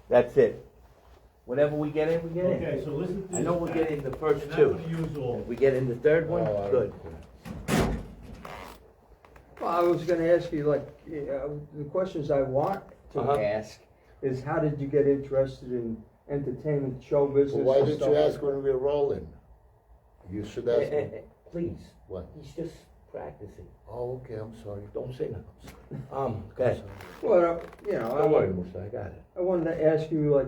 That's it. Whatever we get in, we get in. Okay, so listen to this. I know we'll get in the first You're two. not gonna use all. If we get in the third one, Oh, all right. good. Well, I was gonna ask you, like, the questions I want to Uh-huh. ask is how did you get interested in entertainment, show business? Well, why and didn't stuff you like ask that? when we were rolling? You should ask me. Please, What? he's just practicing. Oh, okay, I'm sorry. Don't say nothing. Okay. Well, you know, Don't worry, Musa, I got it. I wanted to ask you, like,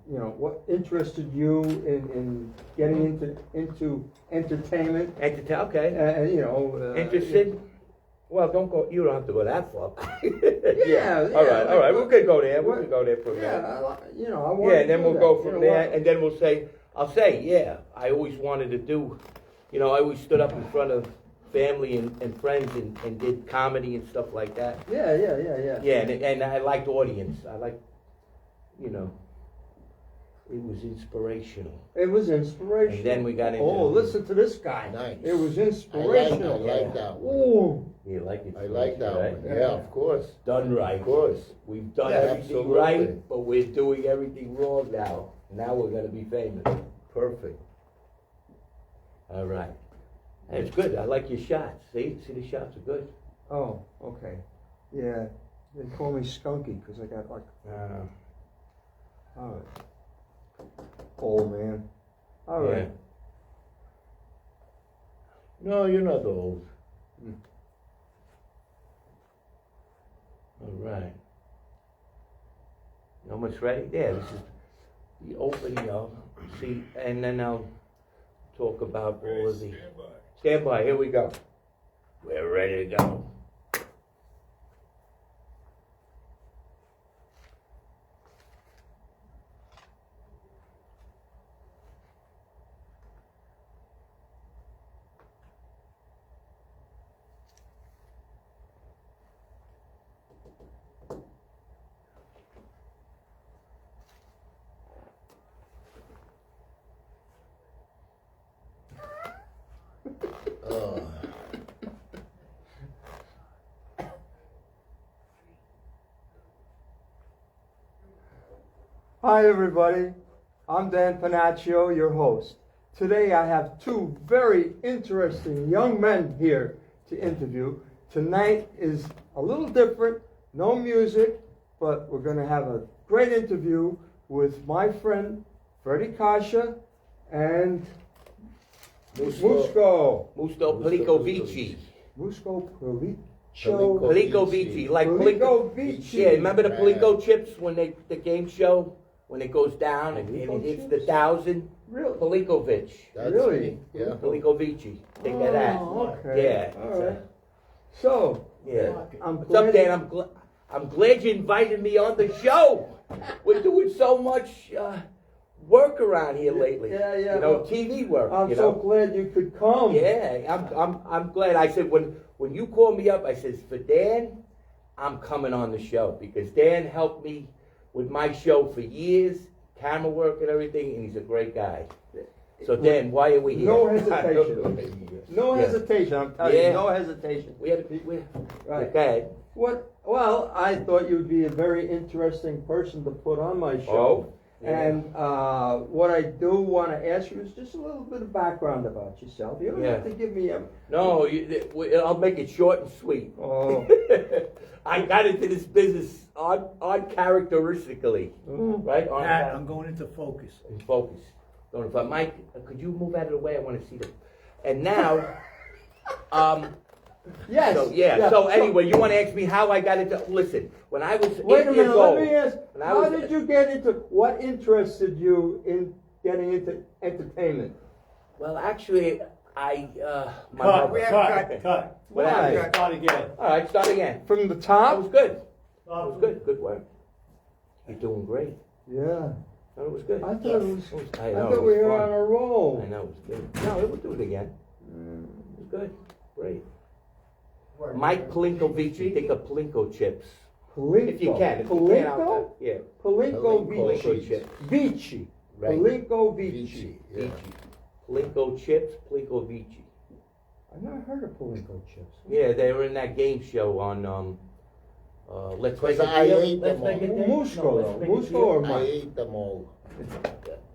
you know, what interested you in getting into entertainment? Okay. And, you know. Interested? Well, don't go, you don't have to go that far. Yeah, All right, we could go there, we What- could go there for a minute. Yeah, you know, I want. Yeah, and then we'll go from there, And and then we'll say, I'll say, yeah, I always wanted to do, you know, I always stood up in front of family and friends and did comedy and stuff like that. yeah. Yeah, and I liked audience, I liked, you know, it was inspirational. It was inspirational. And then we got into- Oh, listen to this guy. Nice. It was I inspirational. like that one. Ooh. You like it? I like that right? one. Yeah, of course. Done right. Of course. We've done Yeah, everything absolutely. right, but we're doing everything wrong now. Now we're gonna be famous. Perfect. All right. It's good. I like your shots. See the shots are good. Oh, okay. Yeah. They call me Skunky because I got like, all right. Old man. All right. Yeah. No, you're not old. Hmm. All right. You almost ready? Yeah, this is the opening of, see, and then I'll talk about all of the. Stand by, here we go. We're ready to go. Oh. Hi, everybody. I'm Dan Panaccio, your host. Today I have two very interesting young men here to interview. Tonight is a little different, no music, but we're going to have a great interview with my friend Freddie Kasha and Musco. Musto Pelicovici. Musco Pelico. Pelicovici, like Pelicovici. Yeah, remember the Right. Pelico chips when the game show, when it goes down and Pelico it hits chips? the 1,000? Really? Pelikovic. That's Really? me. Yeah. Pelicovici. Take that out. Oh, okay. Yeah. All right. So, Yeah. I'm What's up, glad- Dan? I'm glad you invited me on the show. We're doing so much work around here lately. Yeah. You know, TV work. I'm you so know. glad you could come. Yeah, I'm glad. I said when you called me up, I said for Dan, I'm coming on the show because Dan helped me with my show for years, camera work and everything, and he's a great guy. So Dan, why are we here? No hesitation. No Yeah. hesitation. I'm telling Yeah. you, no hesitation. we had Right. okay. What? Well, I thought you'd be a very interesting person to put on my show. Oh, yeah. And what I do want to ask you is just a little bit of background about yourself. You don't Yeah. have to give me a. No, I'll make it short and sweet. Oh. I got into this business on characteristically, right? On Pat, I'm going into focus. and focus. Don't know if Mike, could you move out of the way? I want to see the. And now, Yes. so yeah. So anyway, you want to ask me how I got into? Listen, when I was Wait 8 a years minute. old, Let me ask. when I How was- did you get into? What interested you in getting into entertainment? Well, actually, my Cut, mother. cut. What Why? happened? Start again. All right, start again. From the That top? was good. That was good. Good work. You're doing great. Yeah. No, it was good. I thought it was. I I know. thought it we was were fun. on a roll. I know it was good. No, we'll do it again. It was good. Great. Mike Plinkovici, think of Plinko chips. Palinko. If you can. If you can, Palinko? yeah. Palinko Palinko Vici. chips. Vici. Right. Palinko Vici. Vici. Yeah. Vici. Plinko chips, Plinko Vici. I've never heard of Palinko chips. Yeah, they were in that game show on Let's Because make a I deal. ate Let's them make a all. deal. Musco, No, let's though. make a Musco deal. or I Mike? ate them all.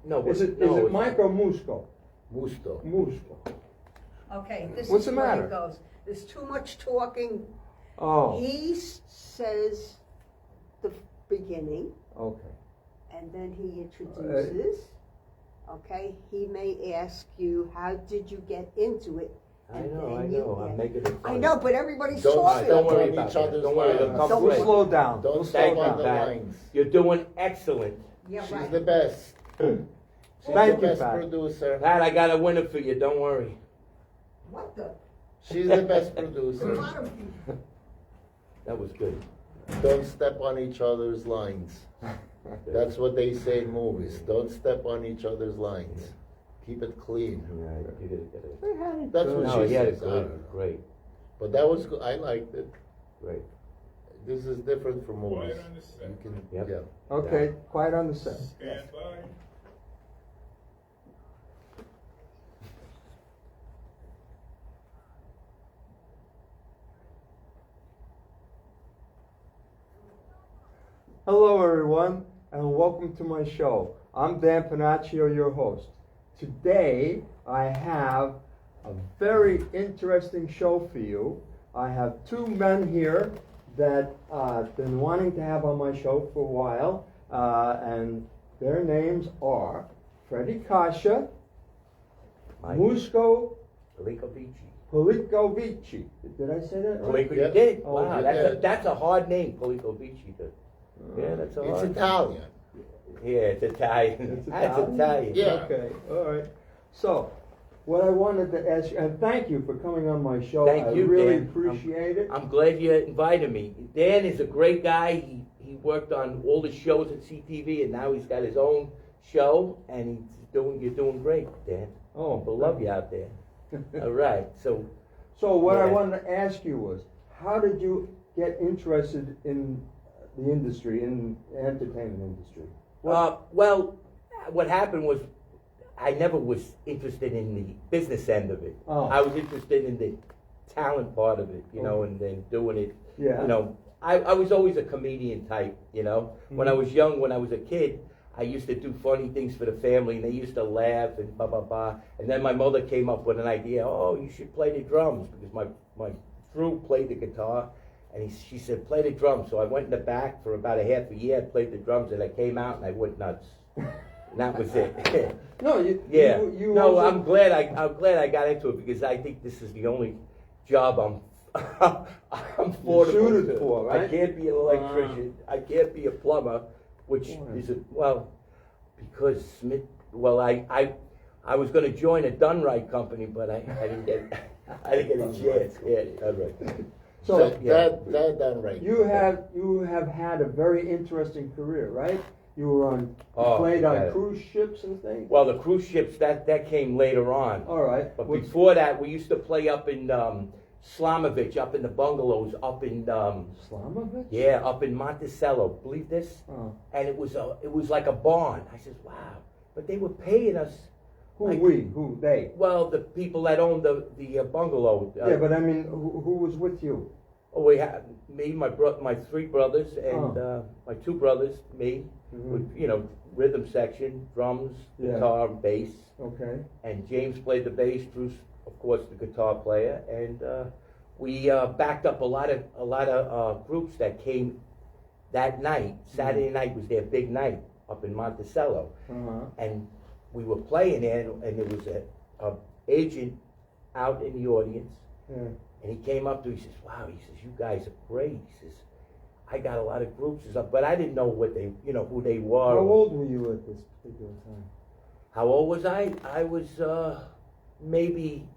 No, Is it no, Mike or Musco? Musto. Musco. Okay, this What's is the where matter? it goes. There's too much talking. Oh, He says the beginning, okay. and then he introduces. Okay, he may ask you, how did you get into it? I And know, I then you know. I'm ask- making it I funny. know, but everybody's Don't talking. Don't worry on about each that. other's Don't worry. They'll lines. come Don't quick. Slow down. Don't Thank step you, on the Pat. lines. You're doing excellent. Yeah, She's right. the best. She's Thank the you, best Pat. producer. Pat, I got a winner for you. Don't worry. What the? She's the best A producer. lot of That was good. Don't step on each other's lines. That's what they say in movies. Don't step on each other's lines. Keep it clean. Yeah, you did it. They had it That's good. what No, she he had it says. I don't good. know. Great, But that was good. I liked it. great. This is different from movies. Quiet on the set. You can, Yep. yeah. Okay, quiet on the set. Stand by. Hello, everyone, and welcome to my show. I'm Dan Panaccio, your host. Today, I have a very interesting show for you. I have two men here that I've been wanting to have on my show for a while, and their names are Freddie Kasha, Mike. Musco Pelicovici. Policovici. Did I say that right? Polico, Yeah. you did? Oh, Wow, yeah. that's a hard name, Policovici. Yeah, that's a It's hard. Italian. Yeah, it's Italian. It's That's Italian? Italian. Yeah. Okay, all right. So, what I wanted to ask you, and thank you for coming on my show. Thank you, I really Dan. appreciate it. I'm glad you invited me. Dan is a great guy. He worked on all the shows at CTV, and now he's got his own show, and you're doing great, Dan. Oh, People love you out there. All right, so So what I Yeah. wanted to ask you was, how did you get interested in the industry, in the entertainment industry? well, what happened was I never was interested in the business end of it. Oh. I was interested in the talent part of it, you know, and then doing it. Yeah. You know, I was always a comedian type, you know. When I was young, when I was a kid, I used to do funny things for the family, and they used to laugh and blah, blah, blah. And then my mother came up with an idea, oh, you should play the drums, because my Drew played the guitar, and she said, play the drums. So I went in the back for about a half a year, I played the drums, and I came out, and I went nuts. And that was it. No, you. Yeah. You No, also- I'm glad I got into it, because I think this is the only job I'm suited to. for, right? I can't be an electrician. I can't be a plumber, which Why? is because Smith. Well, I was going to join a Dunright company, but I didn't get a chance. Yeah, Dunright. So yeah. That done right. you have had a very interesting career, right? You were on, you Oh, played on yeah. cruise ships and things. Well, the cruise ships that came later on. All right. But What's- before that, we used to play up in Slamovich, up in the bungalows, up in Slamovich? yeah, up in Monticello. Believe this? Oh. And it was like a barn. I said, wow. But they were paying us. Who like- we? Who they? Well, the people that owned the bungalow. Yeah, but I mean, who was with you? Oh, we had me, my three brothers, and my two brothers, me, Mhm. with rhythm section, drums, Yeah. guitar, bass. Okay. And James played the bass, Bruce, of course, the guitar player, and we backed up a lot of groups that came that night. Saturday night was their big night up in Monticello, Uh-huh. and we were playing there, and there was a agent out in the audience, Yeah. and he came up to me, he says, "Wow," he says, "you guys are great." He says, "I got a lot of groups," but I didn't know what they, who they were. How old were you at this particular time? How old was I? I was maybe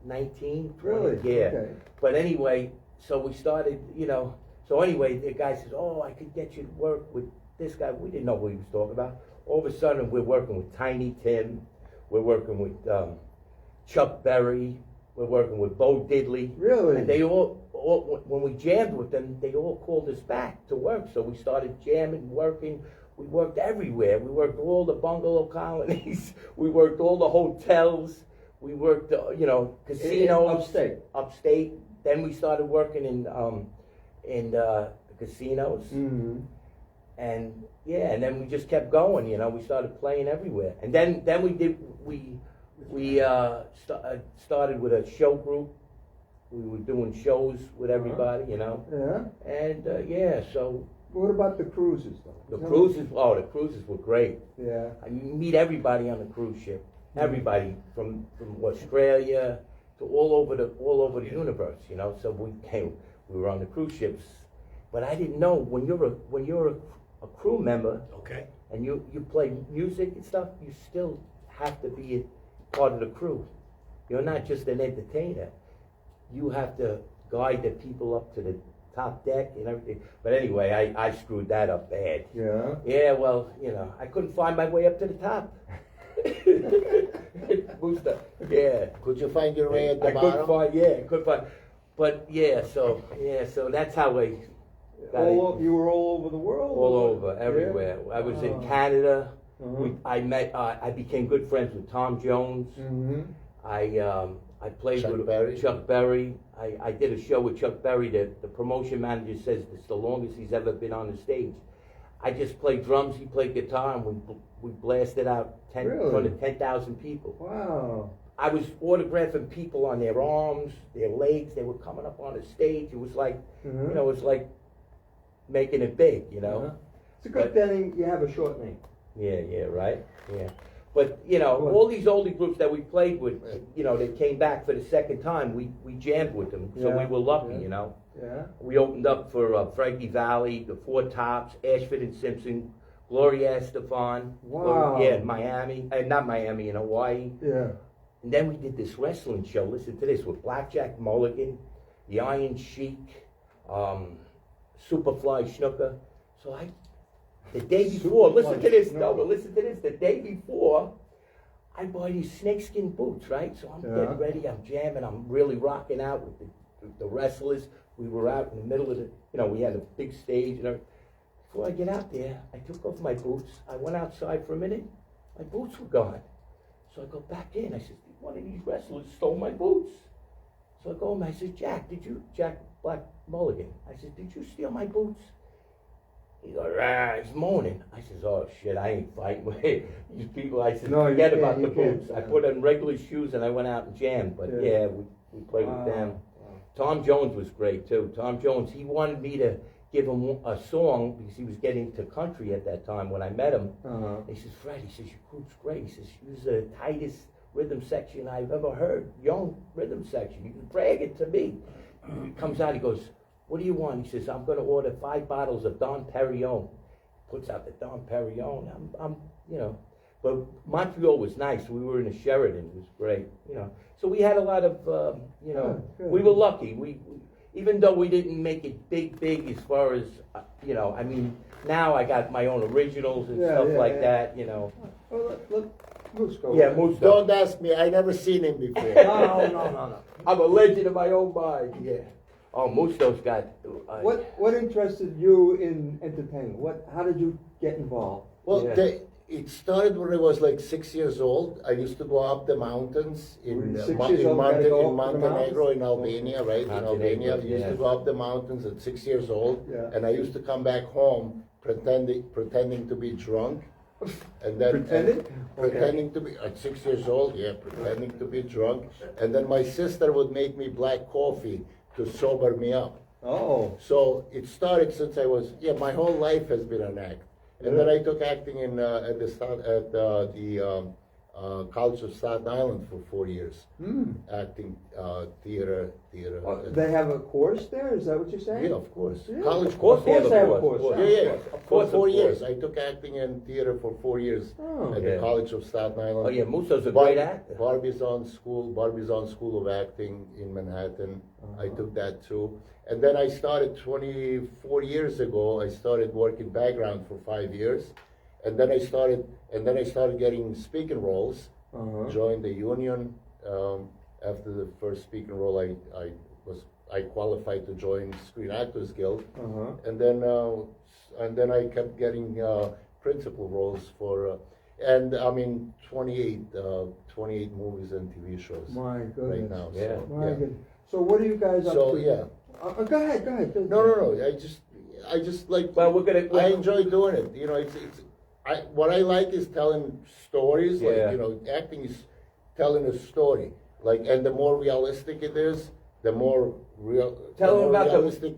19, 20. Really? Yeah. Okay. But anyway, so we started, So anyway, the guy says, "Oh, I could get you to work with this guy." We didn't know what he was talking about. All of a sudden, we're working with Tiny Tim. We're working with Chuck Berry. We're working with Bo Diddley. Really? And they all, when we jammed with them, they all called us back to work. So we started jamming, working. We worked everywhere. We worked all the bungalow colonies. We worked all the hotels. We worked, casinos. Upstate. Upstate. Then we started working in casinos. Mm-hmm. And yeah, and then we just kept going, you know, we started playing everywhere. And then started with a show group. We were doing shows with everybody, you know. Yeah. And yeah, so What about the cruises, though? the cruises were great. Yeah. I meet everybody on the cruise ship. Everybody from Australia to all over the universe, you know. So we were on the cruise ships, but I didn't know when you're a crew member Okay. and you play music and stuff, you still have to be a part of the crew. You're not just an entertainer. You have to guide the people up to the top deck and everything. But anyway, I screwed that up bad. Yeah. Yeah, well, you know, I couldn't find my way up to the top. Booster. Yeah. Could you find your way at the I bottom? couldn't find. But yeah, so that's how I got it. You were all over the world? All or- over, everywhere. Yeah? I was in Oh. Canada. Uh-huh. I became good friends with Tom Jones. Mm-hmm. I played Chuck with Berry? Chuck Berry. I did a show with Chuck Berry that the promotion manager says it's the longest he's ever been on the stage. I just played drums, he played guitar, and we blasted out in Really? front of 10,000 people. Wow. I was autographing people on their arms, their legs. They were coming up on the stage. It was like, Mhm. you know, it was like making it big, you know. Uh-huh. It's a good thing you have a short name. Yeah, right. Yeah, but you know, Good. all these oldie groups that we played with, you know, they came back for the second time. We jammed with them, so we Yeah, were lucky, yeah. you know. Yeah. We opened up for Frankie Valli, the Four Tops, Ashford and Simpson, Gloria Estefan. Wow. Yeah, in Miami, not Miami, in Hawaii. Yeah. And then we did this wrestling show. Listen to this with Blackjack Mulligan, the Iron Sheik, Superfly Snooker. So the day before, listen to this, no, but listen to this. The day before, I buy these snakeskin boots, right? So I'm Yeah. getting ready, I'm jamming, I'm really rocking out with the wrestlers. We were out in the middle of the, you know, we had a big stage and everything. Before I get out there, I took off my boots. I went outside for a minute. My boots were gone. So I go back in. I said, one of these wrestlers stole my boots. So I go home. I said, Jack Black Mulligan. I said, did you steal my boots? He goes, he's moaning. I says, oh shit, I ain't fighting with these people. I said, No, you forget can't, about the you can't. boots. I put on regular shoes and I went out and jammed. But yeah, we played with them. Tom Jones was great too. Tom Jones, he wanted me to give him a song because he was getting to country at that time when I met him. Uh-huh. He says, Fred, he says, your group's great. He says, you're the tightest rhythm section I've ever heard. Young rhythm section. You can brag it to me. He comes out, he goes, what do you want? He says, I'm going to order 5 bottles of Dom Perignon. Puts out the Dom Perignon. I'm, you know. But Montreal was nice. We were in a Sheraton. It was great, you know. So we had a lot of, you know, Good. we were lucky. We even though we didn't make it big as far as, you know, I mean, now I got my own originals and Yeah, stuff yeah, like yeah. that, you know. Well, look, Moose go. Yeah, Moose. Don't ask me, I never seen him before. No. I'm a legend in my own mind. Yeah. Oh, Musto's got. What interested you in entertainment? How did you get involved? Well, Yeah. it started when I was like 6 years old. I used to go up the mountains in, Were you 6 years old, you gotta go in up the Montenegro, mountains? in Albania, right? In Montenegro, Albania, I used yeah. to go up the mountains at 6 years old, Yeah. and I used to come back home pretending to be drunk, and then Pretending? pretending to be at 6 years old, yeah, pretending to be drunk, and then my sister would make me black coffee to sober me up. Oh. So it started since I was, my whole life has been an act. And then I took acting in at the College of Staten Island for 4 years. Acting, theater. Oh, they have a course there? Is that what you're saying? Yeah, of course. Yeah. College Of course, course. they have they have a a course. course. Yeah. Of For course, 4 of years. course. I took acting and theater for 4 years Oh. at Yeah. the College of Staten Island. Oh yeah, Musto's a great actor. Barbizon School of Acting in Manhattan. I Uh-huh. took that too. And then I started 24 years ago, I started working background for 5 years. And then I started getting speaking roles. Uh-huh. Joined the union. After the first speaking role, I qualified to join Screen Actors Guild. Uh-huh. And then I kept getting principal roles for, and I'm in 28 movies and TV shows My goodness. right now. Yeah. So, My goodness. So what are you guys up So to? yeah. Go ahead. No. I just like. Well, we're gonna. I enjoy doing it. You know, what I like is telling stories. Yeah. Like, you know, acting is telling a story. Like, and the more realistic it is, the more Tell the them more about the- realistic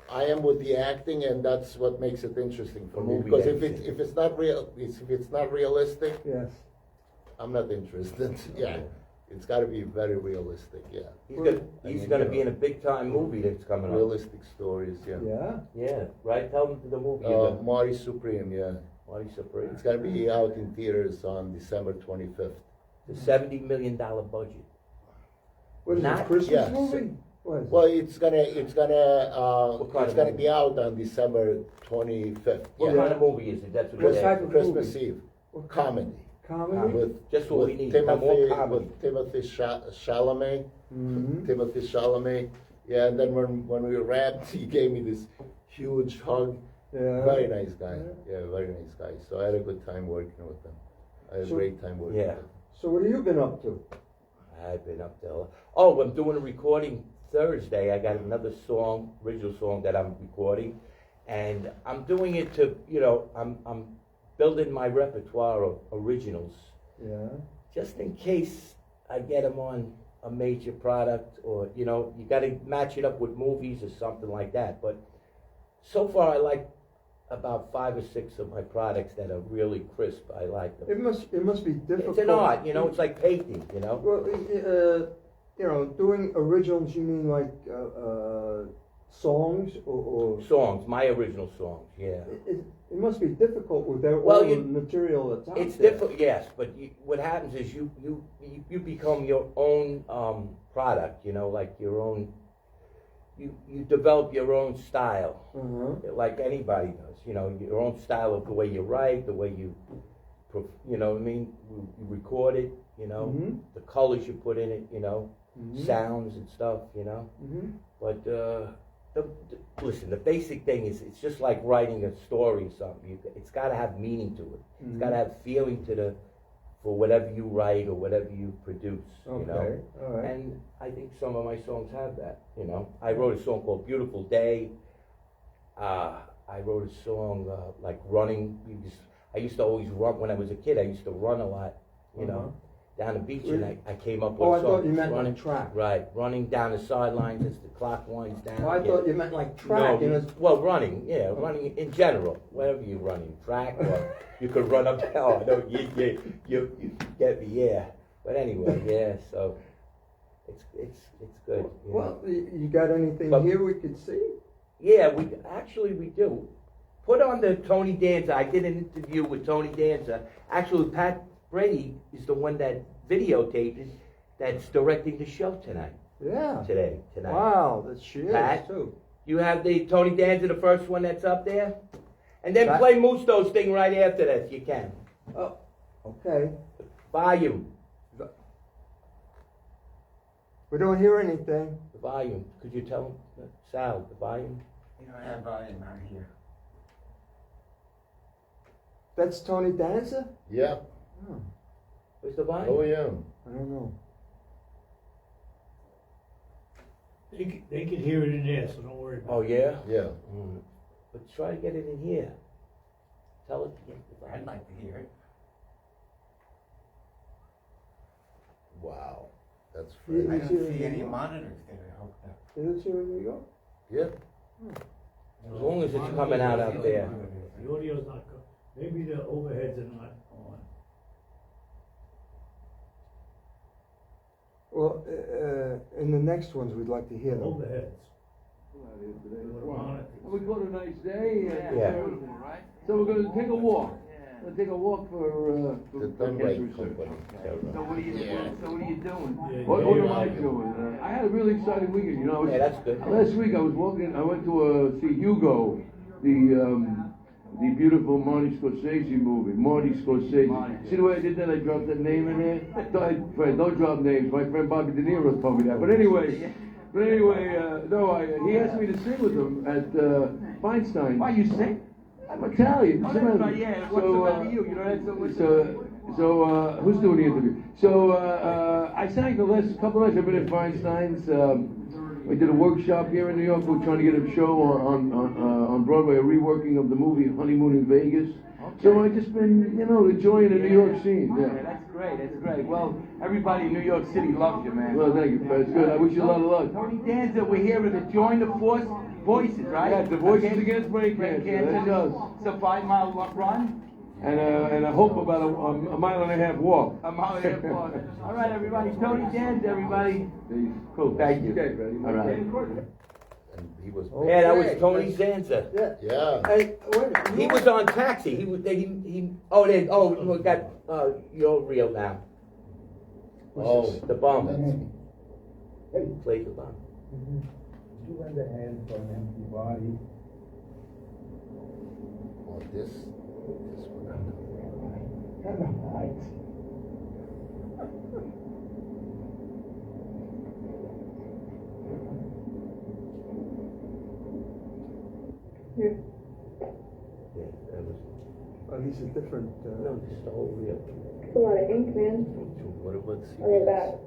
I am with the acting, and that's what makes it interesting for The me. movie Because that if you it's see. if it's not real, if it's not realistic, Yes. I'm not interested. Yeah, it's got to be very realistic. Yeah, He's gonna be in a big time movie that's coming up. realistic stories. Yeah. Yeah. Yeah, right. Tell them the movie. you're gonna- Marty Supreme. Yeah, Marty Supreme. it's gonna be out in theaters on December 25th. The $70 million budget. What is it, Not- Christmas yeah, movie? What is it? Well, it's gonna What kind it's of gonna movie? be out on December 25th. What Yeah. kind of movie is it? That's what What you're type asking. of Christmas movie? Eve. What kind? Comedy. Comedy? With Just what we with need, Timothy, more comedy. with Timothy Chalamet. Mhm. Timothy Chalamet. Yeah, and then when we wrapped, he gave me this huge hug. Yeah. Very nice guy. Yeah. Yeah, very nice guy. So I had a good time working with him. I had a So- great time working Yeah. with him. So what have you been up to? I've been up there. Oh, I'm doing a recording Thursday. I got another song, original song that I'm recording, and I'm doing it to, you know, I'm building my repertoire of originals, Yeah. just in case I get them on a major product, or you know, you got to match it up with movies or something like that. But so far, I like about 5 or 6 of my products that are really crisp. I like them. It must be difficult. It's an art, you know. It's like painting, you know. Well, you know, doing originals. You mean like songs or Songs, my original songs, yeah. it must be difficult with all Well, the material that's out It's there. difficult, yes, but what happens is you become your own product, you know, like your own. You develop your own style, Uh-huh. like anybody does. You know, your own style of the way you write, the way you know what I mean. You record it, you know, Mhm. the colors you put in it, you know, Mhm. sounds and stuff, you know. Mhm. But listen, the basic thing is it's just like writing a story or something. It's got to have meaning to it. It's got to have feeling for whatever you write or whatever you produce. Okay. You know, All right. and I think some of my songs have that. You know, I wrote a song called "Beautiful Day." I wrote a song like running. I used to always run when I was a kid. I used to run a lot. You know, down the beach, and I came up with Oh, a I song. thought you meant running like track. Right, running down the sidelines as the clock winds down. Oh, I Yeah. thought you meant like track. No, and it's, well, running, yeah, running in general, wherever you're running, track, or you could run up. Oh, no, you get me, yeah. But anyway, yeah. So it's good. You know. well, you got anything But- here we could see? Yeah, we do. Put on the Tony Danza. I did an interview with Tony Danza. Actually, Pat Brady is the one that videotaped it. That's directing the show tonight. Yeah. Tonight. Wow, that she is Pat? too. You have the Tony Danza, the first one that's up there, and then That- play Musto's thing right after that. If you can. Oh, okay. Volume. We don't hear anything. The volume. Could you tell him, Sal, the volume? You don't have volume out here. That's Tony Danza? Yeah. Oh, Where's the volume? Oh yeah. I don't know. They can hear it in there, so don't worry about Oh it. yeah. Yeah. Mm. But try to get it in here. Tell it to get the I'd volume. like to hear it. Wow. That's You- great. I you see don't it see in any the- monitors that are hooked up. Is it here in New York? Yeah. As long as it's coming out there. The audio's not, maybe the overheads are not on. Well, in the next ones, we'd like to hear them. Overheads. We got a nice day. Yeah. So we're gonna take a walk. We'll take a walk for The Dunright Company. So what are you, Yeah. so what are you doing? Yeah, What yeah, am I yeah. doing? I had a really exciting weekend, you know. Yeah, that's good. Last week I was walking, I went to see Hugo, the beautiful Marty Scorsese movie, Marty Scorsese. See the way I did that? I dropped that name in there? Fred, don't drop names. My friend Bobby De Niro told me that. But anyway, he asked me to sing with him at Feinstein. Why you sing? I'm Italian. Oh, that's right, yeah. What's the matter with you? You don't have so much. Who's doing the interview? I sang the last couple of nights. I've been at Feinstein's. We did a workshop here in New York. We're trying to get a show on Broadway, a reworking of the movie Honeymoon in Vegas. So I've just been, enjoying the New York scene. Yeah, that's great. That's great. Well, everybody in New York City loves you, man. Well, thank you, that's good. I wish you a lot of luck. Tony Danza, we're here with the Join the Force Voices, right? Yeah, the Voices Against Brain Cancer. That's us. It's a 5-mile run. And I hope about a mile and a half walk. A mile and a half walk. All right, everybody. Tony Danza, everybody. Cool. Thank you. Okay, buddy. All right. And he was. Yeah, that was Tony Zanza. Yeah. Hey, wait, He was on Taxi. He we got your reel now. Oh, The bum. Hey. Played the bum. You lend a hand for an empty body. Oh, this one. Yeah, that was. Oh, these are different. No, just the whole reel. It's a lot of ink, man. What about Look at that.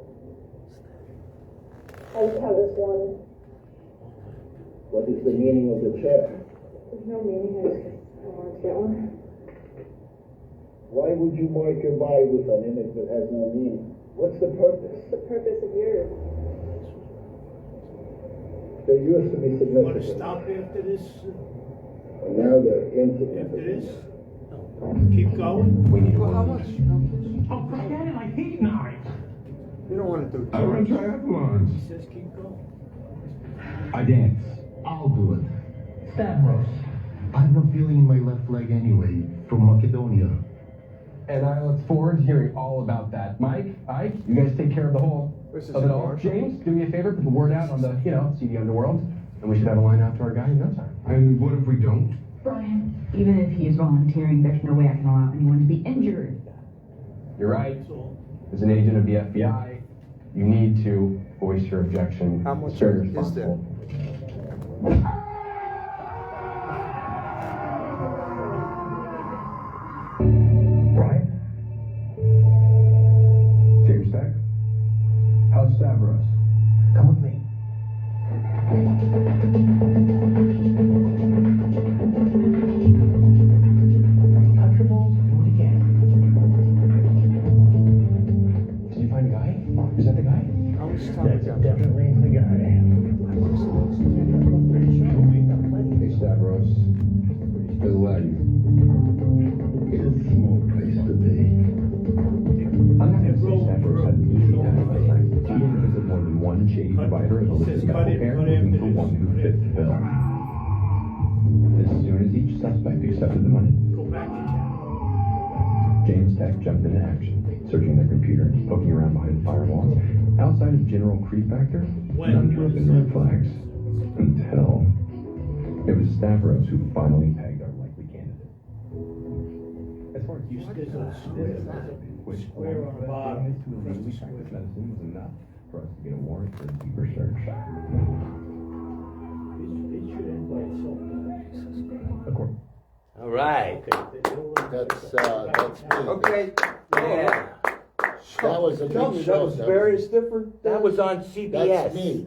I just have this one. What is the meaning of the chair? There's no meaning. I wanted to get one. Why would you mark your body with an image that has no meaning? What's the purpose? What's the purpose of yours? There used to be You want to significance. stop after this? And now they're After insignificant. this? Keep going? Well, how much? Oh, forget it. I hate knives. You don't want to do I run too much. triathlons. He says keep going. I dance. I'll do it. Stavros. I have no feeling in my left leg anyway, from Macedonia. And I look forward to hearing all about that. Mike, Ike, you guys take care of the whole This is of it all. Marshall. James, do me a favor, put the word out on the, CD Underworld, and we should have a line out to our guy in no time. And what if we don't? Brian, even if he is volunteering, there's no way I can allow anyone to be injured. You're right. That's all. As an agent of the FBI, you need to voice your objection. How much It's very is there? responsible. Brian? James Tech? How's Stavros? Come with me. Untouchables, do it again. Did you find a guy? Is that the guy? How much time we got? Definitely the guy. Hey, Stavros. How's life? It's a small place to be. I'm not going to say Stavros had an easy time of it. He didn't visit more than one shady provider of Says illicit cut medical it, care, cut looking after for this, one who cut fit after the bill. As soon as each suspect accepted the money, Go back to town. James Tech jumped into action, searching their computer, poking around behind firewalls. Outside of General Creep Factor, none drew up in red flags. Until it was Stavros who finally pegged our likely candidate. As far as You still got a which square on the bottom. medicine was enough for us to get a warrant for a deeper search. It should end by itself. Of course. All right. That's me. Okay. Yeah. That was a Tell big me, show. that was various different. That was on CBS. That's me.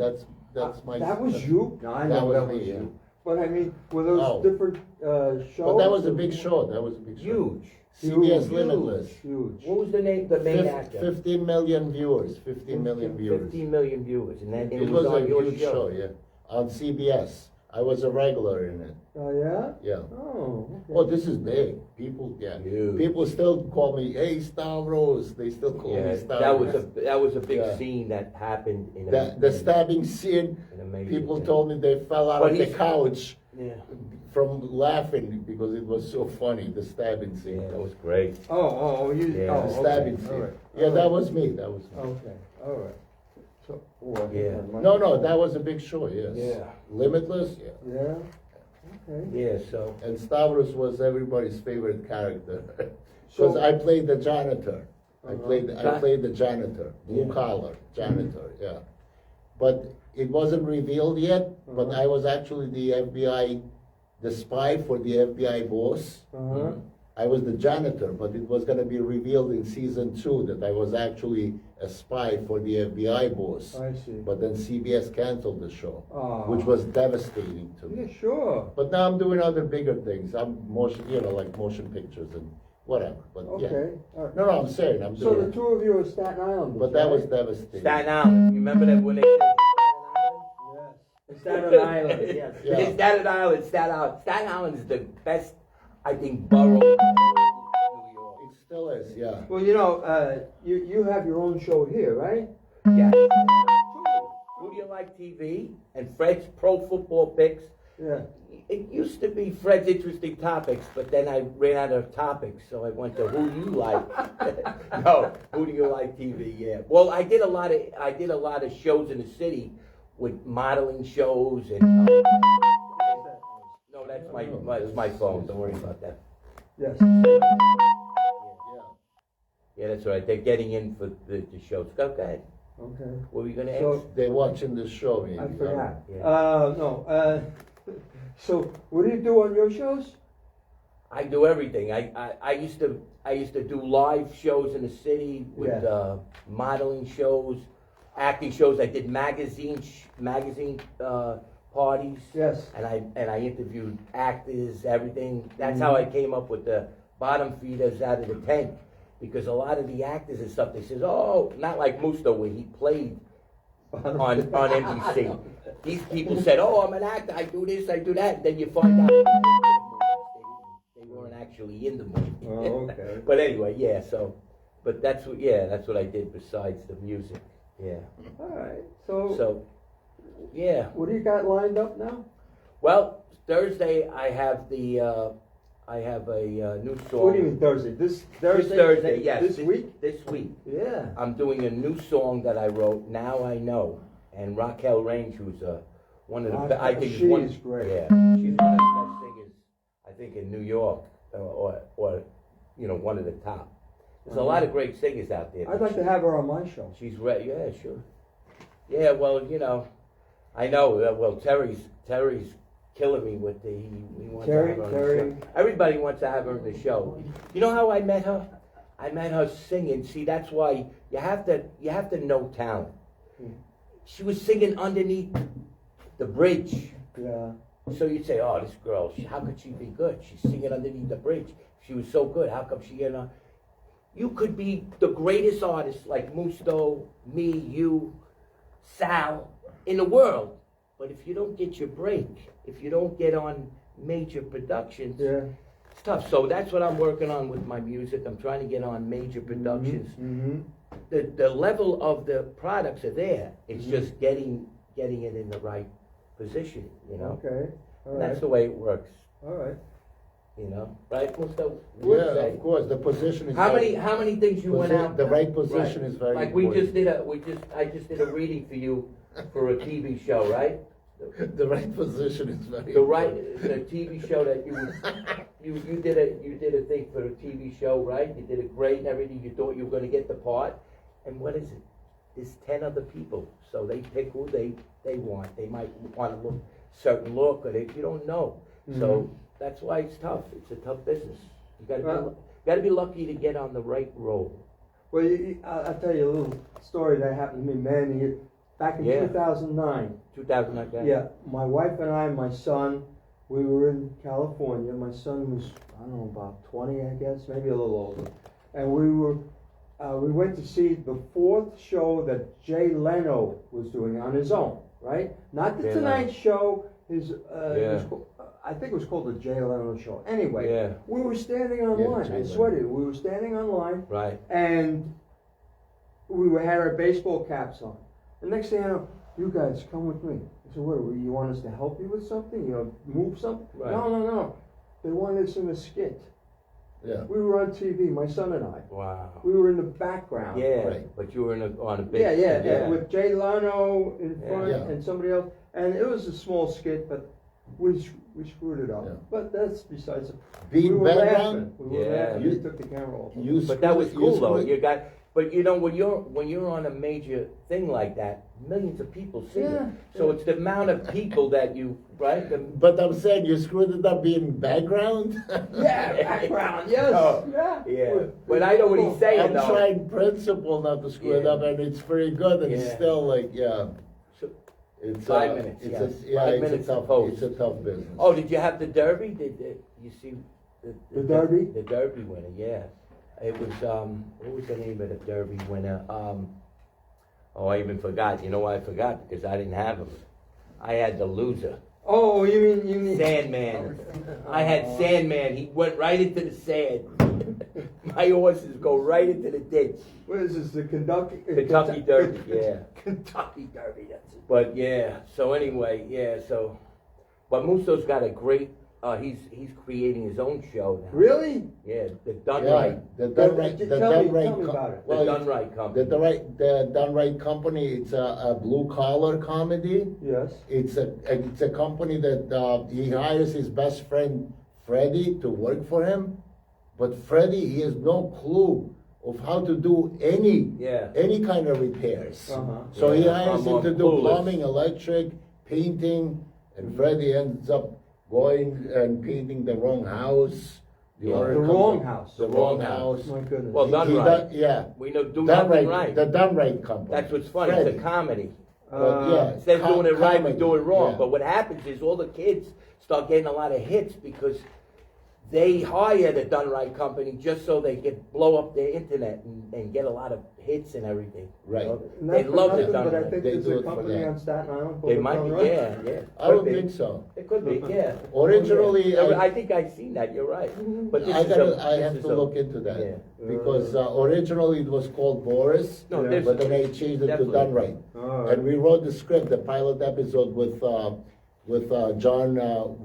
That's my. That was you? No, I That know was that me, was yeah. you. But I mean, were those Oh. different shows? But that was a big show. That was a big show. Huge. CBS Huge. Limitless. Huge. What was the main actor? 15 million viewers. 15 million viewers. 15 million viewers, and that It was on a your huge show, yeah. On CBS. I was a regular in it. Oh, yeah? Yeah. Oh, okay. Oh, this is big. People, yeah. Huge. People still call me, hey, Stavros. They still call Yeah, me Stavros. that was a big Yeah. scene that happened in The stabbing scene, in a major people thing. told me they fell out But of the he's- couch Yeah, from laughing because it was so funny, the stabbing scene. yeah, that was great. You. Yeah. Oh, The okay. stabbing All scene. right. Yeah, All that right. was me. That was me. Okay, all right. So, oh, I think Yeah. I might- No, that was a big show, yes. Yeah. Limitless, yeah. Yeah? Okay. Yeah, so And Stavros was everybody's favorite character. So- Because I played the janitor. I Uh-huh. played the janitor, blue Yeah. collar janitor, yeah. But it wasn't revealed yet, but Uh-huh. I was actually the FBI, the spy for the FBI boss. Uh-huh. I was the janitor, but it was gonna be revealed in season 2 that I was actually a spy for the FBI boss. I see. But then CBS canceled the show, Ah. which was devastating to me. Yeah, sure. But now I'm doing other bigger things. I'm motion, like motion pictures and whatever. But yeah. Okay. All right. No, I'm saying I'm So doing. the two of you are Staten Island. But that was devastating. Staten Island. You remember that when they said Staten Island, yes. Yeah. It's Staten Island, Staten Island. Staten Island is the best, I think, borough in New York. It still is, yeah. Well, you have your own show here, right? Yes. Who Do You Like TV and Fred's Pro Football Picks. Yeah. It used to be Fred's Interesting Topics, but then I ran out of topics, so I went to Who Do You Like? No, Who Do You Like TV? Yeah. Well, I did a lot of shows in the city with modeling shows and. No, that's my phone. Don't worry about that. Yes. Yeah, that's right. They're getting in for the shows. Go ahead. Okay. What were you gonna ask? So They're watching the show, maybe. I forgot. Yeah. No. So what do you do on your shows? I do everything. I used to do live shows in the city with modeling shows, acting shows. I did magazine parties. Yes. And I interviewed actors, everything. That's how I came up with the bottom feeders out of the tank, because a lot of the actors and stuff, they says, oh, not like Musto where he played on NBC. These people said, oh, I'm an actor, I do this, I do that, and then you find out they weren't actually in the movie. Oh, okay. But anyway, yeah, so, but that's what I did besides the music, yeah. All right. So yeah. what do you got lined up now? Well, Thursday I have a new song. What do you mean Thursday? This Thursday? This Thursday, yes. This week? This week. Yeah. I'm doing a new song that I wrote, Now I Know. And Raquel Range, who's one of the I think she's one, great. Yeah, she's one of the best singers I think in New York, or one of the top. There's a lot of great singers out there. I'd like to have her on my show. She's ready. Yeah, sure. Yeah, well, I know. Well, Terry's killing me with he wants to have her on the show. Everybody wants to have her in the show. You know how I met her? I met her singing. See, that's why you have to know talent. She was singing underneath the bridge. Yeah. So you'd say, oh, this girl, how could she be good? She's singing underneath the bridge. She was so good. How come she get on? You could be the greatest artist like Musto, me, you, Sal, in the world. But if you don't get your break, if you don't get on major productions, it's tough. So that's what I'm working on with my music. I'm trying to get on major productions. Mm-hmm. The level of the products are there. It's just getting it in the right position, Okay. All right. That's the way it works, All right. right? Musto? Yeah, of course. The position is. How many things you went out? The right position is very like important. I just did a reading for you for a TV show, right? The right position is very the TV show that you did a thing for a TV show, right? You did it great and everything. You thought you were going to get the part, and what is it? There's 10 other people, so they pick who they want. They might want to look certain look, or you don't know. So that's why it's tough. It's a tough business. You got to be lucky to get on the right role. Well, I'll tell you a little story that happened to me many years back in 2009. 2009. Yeah, my wife and I, my son, we were in California. My son was, I don't know, about 20, I guess, maybe a little older. And we went to see the 4th show that Jay Leno was doing on his own, right? Not the Tonight Show. I think it was called the Jay Leno Show. Anyway, we were standing on line. I swear to you, we were standing on line. Right. And we had our baseball caps on. The next thing I know, you guys come with me. I said, what, you want us to help you with something? Move something? Right. No. They wanted us in a skit. Yeah. We were on TV, my son and I. Wow. We were in the background. Yeah, Right. but you were on a big... Yeah, with Jay Leno in front Yeah. and somebody else. And it was a small skit, but we screwed it up. Yeah. But that's besides the... Being we were background? laughing. We were laughing. You- We took the camera off. You But that was screwed- cool you though. screwed- But you know, when you're on a major thing like that, millions of people see Yeah, it. So it's the amount of people that you, right? But I'm saying you screwed it up being background. Yeah, background, yes, Oh, yeah. yeah. But I know what he's saying, I'm though. trying principle not to screw it Yeah. up, and it's very good, and it's Yeah. still like, yeah. So- It's 5 minutes, It's yeah. a, yeah, 5 it's minutes a to tough. post. It's a tough business. Oh, did you have the Derby? Did you see The Derby? The Derby winner, yeah. It was what was the name of the Derby winner? Oh, I even forgot. You know why I forgot? Because I didn't have him. I had the loser. Oh, you mean Sandman. I had Sandman. He went right into the sand. My horses go right into the ditch. What is this, the Kentucky Derby, yeah. Kentucky Derby, that's it. But yeah, so anyway, yeah, so. But Musso's got a great, he's creating his own show now. Really? Yeah, the Done Yeah, Right. the Done Right, the Tell me Done Right, about it. The Done Right company. the Done Right company. It's a blue collar comedy. Yes. It's a company that he hires his best friend Freddie to work for him, but Freddie, he has no clue of how to do any kind of repairs. Uh-huh. So he Yeah, hires I'm him to do clueless. plumbing, electric, painting, and Freddie ends up going and painting the wrong house. Yeah. owner The comes wrong up- house. The The wrong wrong house. My goodness. Well, Done He Right. does- yeah. We know do Done nothing Right, right. the Done Right company. That's what's funny. Freddie. It's a comedy. But, yeah, Instead of doing it right, we comedy, do it wrong. yeah. But what happens is all the kids start getting a lot of hits because they hire the Done Right company just so they can blow up their internet and get a lot of hits and everything. Right. You know? Not They for love the nothing, Done but I Right. think They there's do a it for company that. on Staten Island called They the might Done be, Right. yeah. I don't Could be. think so. It could be, yeah. Originally, I think I've seen that. You're right. But this I is have to look into that Yeah. because originally it was called Boris, No, Yeah. this but then they changed it definitely. to Done Right. All And we wrote the script, the pilot episode with John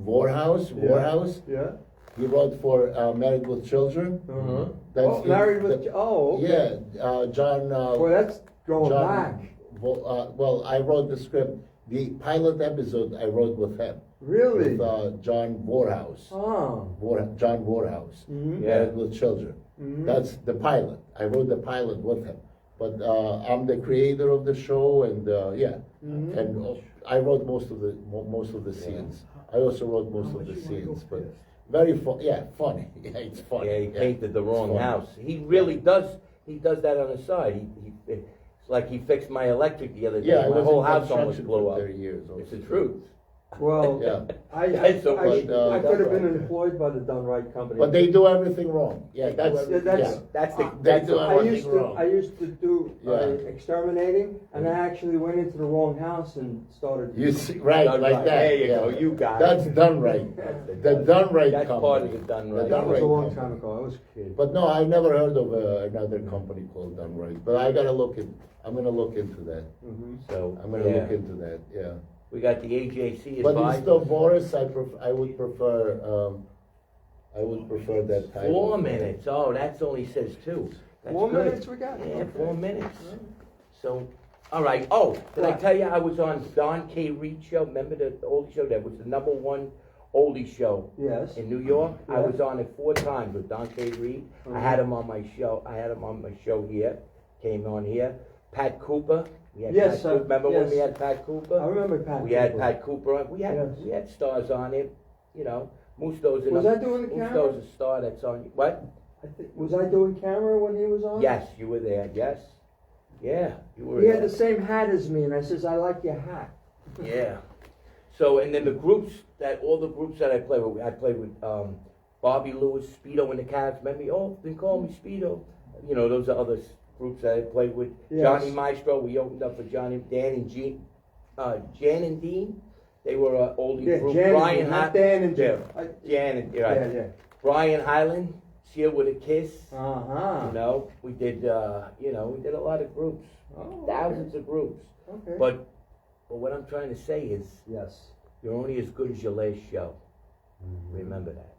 Warhouse. Yeah. Warhouse. Yeah. He wrote for Married with Children. Uh-huh. That's Oh, Married with, okay. Yeah, John. Well, that's going John, back. Well, I wrote the script. The pilot episode I wrote with him. Really? With John Warhouse. Oh. John Warhouse. Mhm. Yeah. Married with Children. Mhm. That's the pilot. I wrote the pilot with him. But I'm the creator of the show, and yeah, Mhm. and I wrote most of the scenes. I also wrote most of the scenes, but very fun. Yeah, funny. Yeah, it's funny. Yeah, he painted the wrong It's funny. house. He really does. He does that on the side. It's like he fixed my electric the other day. Yeah, I my was whole in house almost construction blew for up. 30 years. It's also. the truth. Well, Yeah. I That's so much, I could have been Done Right. employed by the Done Right company. But they do everything wrong. Yeah, that's Yeah, that's- yeah. That's the. They That's do the it I everything used to wrong. I used to do Yeah. exterminating, and I actually went into the wrong house and started. You see, right, Done like Right. that. There you yeah. go. You got it. That's Done Right. The Done Right That's company. part of the Done Right. The That Done was a Right long company. time ago. I was a kid. But no, I never heard of another company called Done Right. But I gotta look in. I'm gonna look into that. Mhm. So I'm gonna yeah. look into that. Yeah. We got the AJC But advisor. instead of Boris, I would prefer. I would prefer that title. 4 minutes. Oh, that's only says 2. That's 4 good. minutes we got? Yeah, Okay. 4 minutes. So, all right. Oh, did I What? tell you I was on Don K. Reed show? Remember the oldie show? That was the #1 oldie show Yes. in New York. I Yeah. was on it 4 times with Don K. Reed. I had him on my show. I had him on my show here. Came on here. Pat Cooper. We had Yes, Pat sir. Cooper. Remember when Yes. we had Pat Cooper? I remember Pat. We had Cooper. Pat Cooper on. Yes. We had stars on it. You know, Musto's Was I doing the camera? Musto's a star that's on. What? Was I doing camera when he was on? Yes, you were there. Yes. Yeah, you were He there. had the same hat as me, and I says, "I like your hat." Yeah. So, and then the groups all the groups that I played with Bobby Lewis, Speedo and the Cavs. Remember me? Oh, they call me Speedo. You know, those are other groups that I played with. Yes. Johnny Maestro, we opened up for Johnny, Dan and Jan and Dean. They were an oldie Yeah, group. Jan and Brian Dean, not Hi- Dan and yeah, Jim. Jan and right. Yeah, yeah. Brian Highland, Seal with a Kiss. Uh-huh. You know, we did. We did a lot of groups, Oh, thousands of groups. Okay. But what I'm trying to say is, Yes. you're only as good as your last show. Remember that.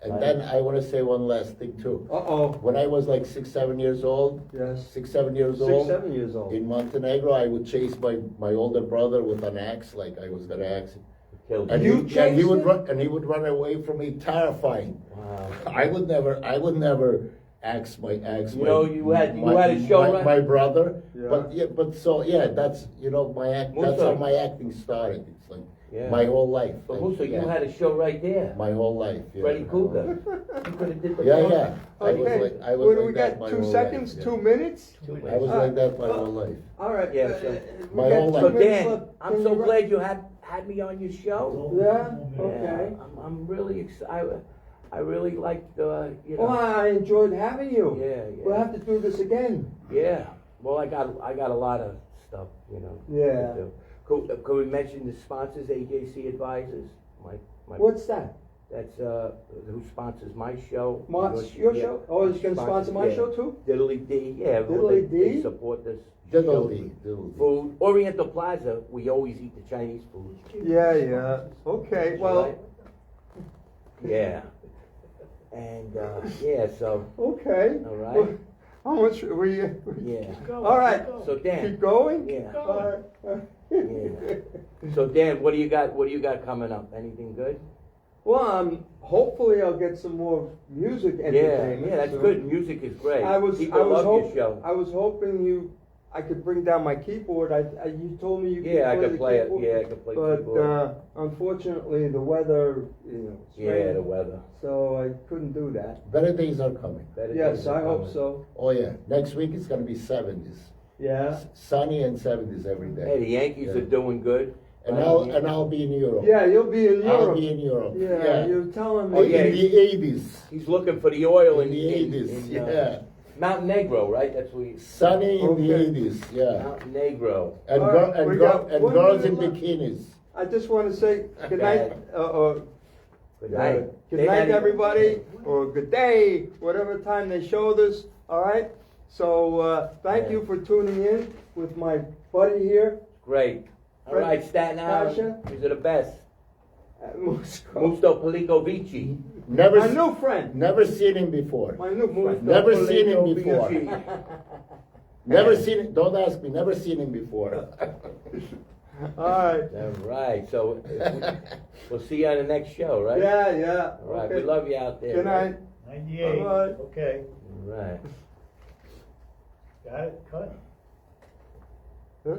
And then I want to say one last thing too. Uh-oh. When I was like 6, 7 years old, Yes. 6, 7 years 6, old, 7 years old. in Montenegro, I would chase my older brother with an axe, like I was gonna axe him. Killed And you. he chased him? would run away from me, terrifying. Wow. I would never asked my ex. You know, you had a show, right? My brother. Yeah. But that's that's how my acting started. It's like Yeah. my whole life. But Musa, you had a show right there. my whole life. Yeah. Freddy Krueger. You could have did the Yeah. I was Okay, like what do like we that got, my 2 whole seconds, life, 2 minutes? I was like that my whole life. All right. Yeah, so- we My got whole 2 life. So minutes Dan, left. I'm Can so you glad you had me on your show. Yeah, okay. Yeah, I'm really excited. I really liked, you know. Well, I enjoyed having you. Yeah, We'll yeah. have to do this again. Yeah. Well, I got a lot of stuff, you know. Yeah. to do. Could we mention the sponsors, AJC Advisors? My What's that? That's who sponsors my show. Your show? Oh, it's gonna sponsor my yeah. show too? Diddly D, yeah. well, Diddly they D? support this. Diddly D. Food. Oriental Plaza, we always eat the Chinese food. Yeah. Okay, well, Right? Yeah. And, yeah, so, okay. all right. Well, how much were you? Yeah. All right. So Dan. Keep going? Yeah. All right. Yeah. So Dan, what do you got coming up? Anything good? Well, hopefully I'll get some more music entertainment. Yeah, that's soon. good. Music is great. I was People love your hoping show. I was hoping I could bring down my keyboard. You told me you could Yeah, I play could the play it. keyboard. Yeah, I could play But keyboard. unfortunately, the weather, it's Yeah, raining, the weather. so I couldn't do that. Better days are coming. Better Yes, days are I hope coming. so. Oh yeah. Next week it's gonna be 70s. Yeah. Sunny and 70s every day. Hey, the Yankees Yeah. are doing good. And I'll be in Europe. Yeah, you'll be in Europe. I'll be in Europe. Yeah, you're telling me. Oh, yeah, In the 80s. He's looking for the oil In the 80s. Yeah. Mount Negro, right? That's where he's. Sunny in the Okay. 80s. Yeah. Mount Negro. And, All right, we got one girls in minute left. bikinis. I just want to say good night. Good night. Good Say night, that- everybody, or good day, whatever time they show this. All right. So thank you for tuning in with my buddy here, Great. All Fred right, Staten Island. Pasha. These are the best. Musco. Musto Pelicovici. Never, My new friend. never seen him before. My new friend. Never seen him before. Pelicovici. Never seen him. Don't ask me. Never seen him before. All right. All right. So we'll see you on the next show, right? Yeah. All right. Okay. We love you out there. Good right? night. 98, Bye-bye. okay. All right. Got it, cut. Huh?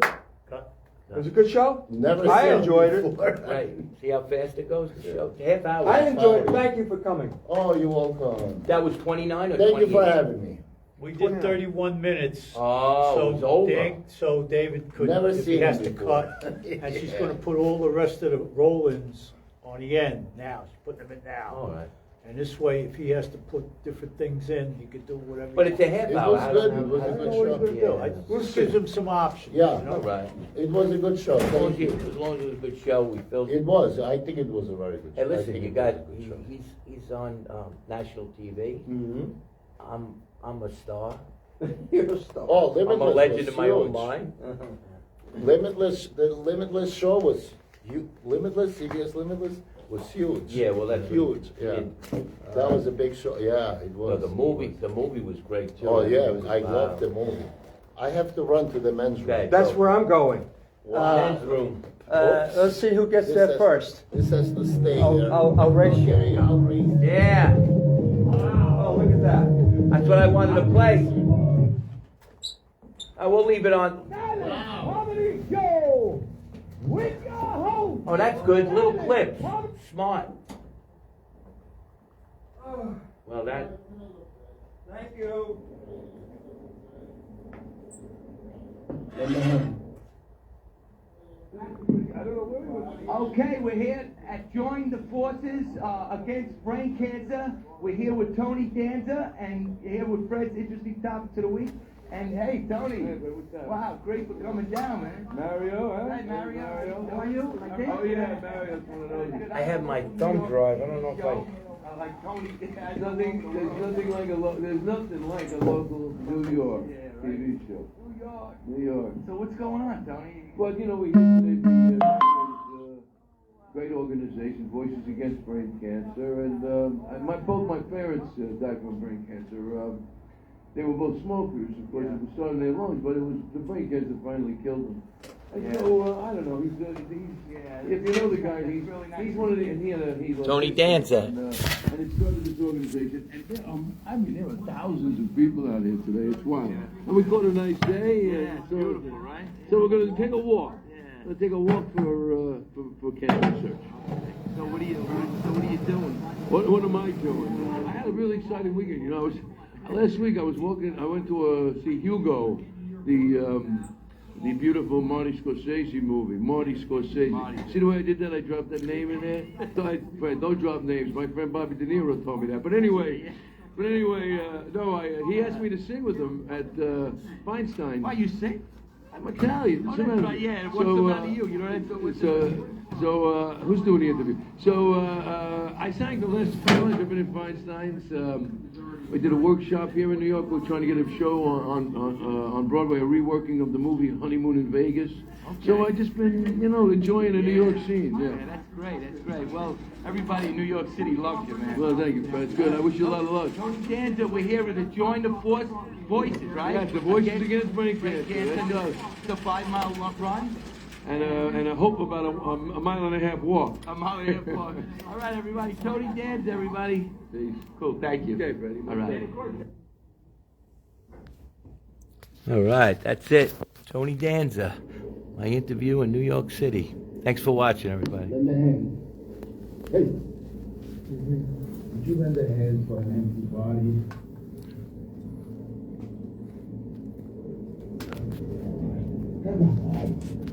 Cut. It was a good show. Never I seen him enjoyed it. before. Right. See how fast it goes? The show. Half hour. I enjoyed it. Thank you for coming. Oh, you're welcome. That was 29 or Thank 28? you for having me. We did 31 minutes. Oh, it was over. So David could, Never if he seen has him to before. cut, and she's gonna put all the rest of the roll-ins on the end now. She's putting them in now. All right. And this way, if he has to put different things in, he could do whatever. But he it's a wants. half It hour. was I good. don't It was know. a I good don't know What what he's he's gonna gonna do. do. I just gives him some options. Yeah. you All know? right. It was a good show. As long as, Thank you. as long as it was a good show, we filled It was. I think it was a very good show. Hey, I listen, think you it got was a good show. he's on national TV. Mhm. I'm a star. You're a star. Oh, I'm a Limitless legend was in my own huge. mind. Limitless, the Limitless show was Limitless, CBS Limitless was huge. Yeah, well, that's huge. Yeah, that was a big show. Yeah, it Well, was. the movie was great too. Oh yeah, It was, I loved the movie. I have to run to the men's room. Okay. That's where I'm going. Men's room. Let's see who gets there first. This has to stay I'll- there. I'll race you. Okay, I'll race. Yeah, Oh, look at that. that's what I wanted to play. I will leave it on. Comedy show with your host. Oh, that's good. Little clips. Smart. Well, that. Thank you. Okay, we're here at Join the Forces Against Brain Cancer. We're here with Tony Danza and here with Fred's Interesting Topics of the Week. And hey, Tony, wow, great for coming down, man. Mario, huh? Hi, Mario. How are you? I think. Oh yeah, Mario's one of those. I have my thumb drive. I don't know if I. Like Tony. There's nothing like a local New York TV show. New York. New York. So what's going on, Tony? Well, you know, we used to great organization, Voices Against Brain Cancer, and both my parents died from brain cancer. They were both smokers, of course. It was starting their lungs, but it was the brain cancer finally killed them. And so, I don't know, he's if you know the guy, he's one of the, and he Tony Danza. And it started this organization, and there, I mean, there were thousands of people out here today, it's wild. And we caught a nice day, and so, beautiful, right? so we're gonna take a walk. We're gonna take a walk for cancer research. So what are you doing? What am I doing? I had a really exciting weekend. You know, last week I went to see Hugo, the beautiful Marty Scorsese movie. Marty Scorsese. See the way I did that? I dropped that name in there. Fred, don't drop names. My friend Bobby De Niro told me that. But anyway, he asked me to sing with him at Feinstein. Why, you sing? I'm Italian. Oh, that's right, yeah. What's the matter with you? You don't have So, who's doing the interview? So, I sang the last few times I've been in Feinstein's. We did a workshop here in New York. We're trying to get a show on Broadway, a reworking of the movie Honeymoon in Vegas. Okay. So I've just been, enjoying the New York scene. Yeah, that's great, that's great. Well, everybody in New York City loves you, man. Well, thank you, Fred. It's good. I wish you a lot of luck. Tony Danza, we're here at the Join the Voices, right? Yes, the Voices Against Brain Cancer. It's a 5-mile run. And I hope about a mile and a half walk. A mile and a half walk. All right, everybody. Tony Danza, everybody. Peace. Cool, thank you. Okay, Freddie. All right. All right, that's it. Tony Danza, my interview in New York City. Thanks for watching, everybody. Lend a hand. Hey. Would you lend a hand for an empty body? Come on.